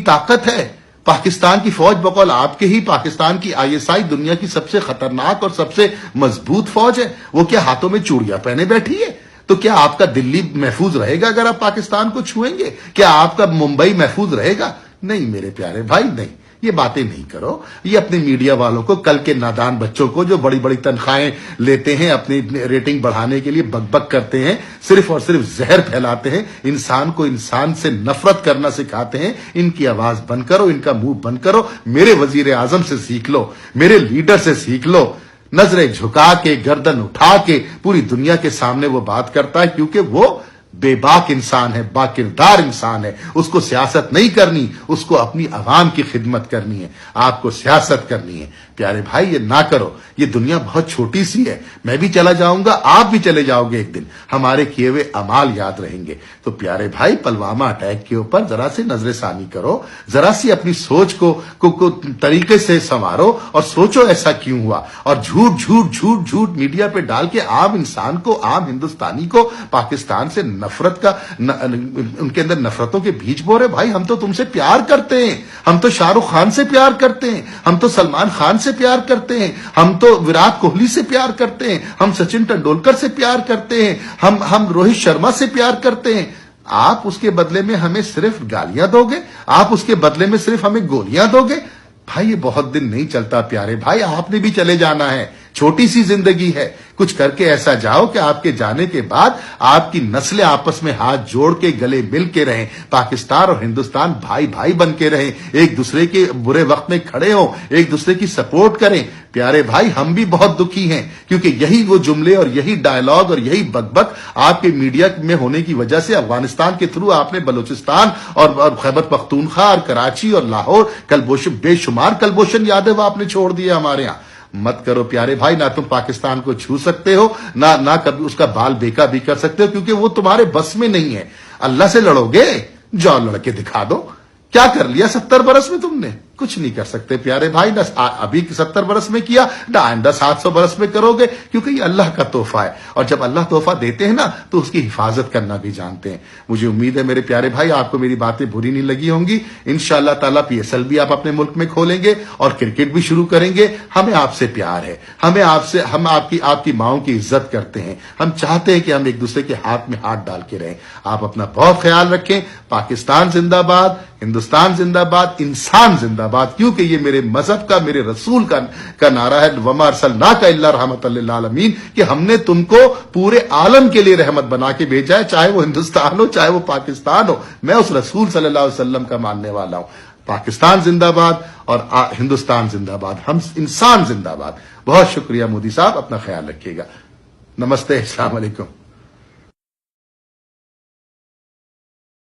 ताकत है। पाकिस्तान की फौज बकौल आपके ही पाकिस्तान की आईएसआई दुनिया की सबसे खतरनाक और सबसे मजबूत फौज है। वो क्या हाथों में चूड़ियां पहने बैठी है? तो क्या आपका दिल्ली महफूज रहेगा अगर आप पाकिस्तान को छुएंगे? क्या आपका मुंबई महफूज रहेगा? नहीं मेरे प्यारे भाई, नहीं, ये बातें नहीं करो। ये अपने मीडिया वालों को, कल के नादान बच्चों को जो बड़ी बड़ी तनख्वाहें लेते हैं, अपनी रेटिंग बढ़ाने के लिए बकबक करते हैं, सिर्फ और सिर्फ जहर फैलाते हैं, इंसान को इंसान से नफरत करना सिखाते हैं, इनकी आवाज बंद करो, इनका मुंह बंद करो। मेरे वजीर आजम से सीख लो, मेरे लीडर से सीख लो। नजरें झुका के, गर्दन उठा के पूरी दुनिया के सामने वो बात करता है, क्योंकि वो बेबाक इंसान है, बाकिरदार इंसान है। उसको सियासत नहीं करनी, उसको अपनी आवाम की खिदमत करनी है, आपको सियासत करनी है। प्यारे भाई, ये ना करो। ये दुनिया बहुत छोटी सी है। मैं भी चला जाऊंगा, आप भी चले जाओगे एक दिन, हमारे किए हुए अमाल याद रहेंगे। तो प्यारे भाई, पुलवामा अटैक के ऊपर जरा सी नजरसानी करो, जरा सी अपनी सोच को तरीके से संवारो और सोचो ऐसा क्यों हुआ। और झूठ झूठ झूठ झूठ मीडिया पे डाल के आम इंसान को, आम हिंदुस्तानी को पाकिस्तान से नफरत का उनके अंदर नफरतों के बीज बो रहे। भाई, हम तो तुमसे प्यार करते हैं, हम तो शाहरुख खान से प्यार करते हैं, हम तो सलमान खान से प्यार करते हैं, हम तो विराट कोहली से प्यार करते हैं, हम सचिन तेंदुलकर से प्यार करते हैं, हम रोहित शर्मा से प्यार करते हैं। आप उसके बदले में हमें सिर्फ गालियां दोगे? आप उसके बदले में सिर्फ हमें गोलियां दोगे? भाई, ये बहुत दिन नहीं चलता प्यारे भाई, आपने भी चले जाना है। छोटी सी जिंदगी है, कुछ करके ऐसा जाओ कि आपके जाने के बाद आपकी नस्लें आपस में हाथ जोड़ के गले मिल के रहें, पाकिस्तान और हिंदुस्तान भाई भाई बन के रहें, एक दूसरे के बुरे वक्त में खड़े हों, एक दूसरे की सपोर्ट करें। प्यारे भाई, हम भी बहुत दुखी हैं, क्योंकि यही वो जुमले और यही डायलॉग और यही बकबक आपके मीडिया में होने की वजह से अफगानिस्तान के थ्रू आपने बलूचिस्तान और खैबर पख्तूनख्वा और कराची और लाहौर बेशुमार कलभूषण यादव आपने छोड़ दिए हमारे यहां। मत करो प्यारे भाई, ना तुम पाकिस्तान को छू सकते हो, ना कभी उसका बाल बेका भी कर सकते हो, क्योंकि वो तुम्हारे बस में नहीं है। अल्लाह से लड़ोगे? जाओ लड़के दिखा दो। क्या कर लिया 70 बरस में तुमने? कुछ नहीं कर सकते प्यारे भाई। ना अभी 70 बरस में किया, ना आइंदा 700 बरस में करोगे, क्योंकि ये अल्लाह का तोहफा है। और जब अल्लाह तोहफा देते हैं ना, तो उसकी हिफाजत करना भी जानते हैं। मुझे उम्मीद है मेरे प्यारे भाई, आपको मेरी बातें बुरी नहीं लगी होंगी। इंशाअल्लाह ताला PSL भी आप अपने मुल्क में खोलेंगे और क्रिकेट भी शुरू करेंगे। हमें आपसे प्यार है, हम आपकी माओं की इज्जत करते हैं। हम चाहते हैं कि हम एक दूसरे के हाथ में हाथ डाल के रहें। आप अपना बहुत ख्याल रखें। पाकिस्तान जिंदाबाद, हिंदुस्तान जिंदाबाद, इंसान जिंदाबाद, क्योंकि ये मेरे मजहब का, मेरे रसूल का नारा है, वमा अरसलनाका इल्ला रहमतल लिल आलमीन, कि हमने तुमको पूरे आलम के लिए रहमत बना के भेजा है, चाहे वो हिंदुस्तान हो, चाहे वो पाकिस्तान हो। मैं उस रसूल सल्लल्लाहु अलैहि वसल्लम का मानने वाला हूं। पाकिस्तान जिंदाबाद और हिंदुस्तान जिंदाबाद, हम इंसान जिंदाबाद। बहुत शुक्रिया मोदी साहब, अपना ख्याल रखिएगा। नमस्ते, अस्सलाम वालेकुम।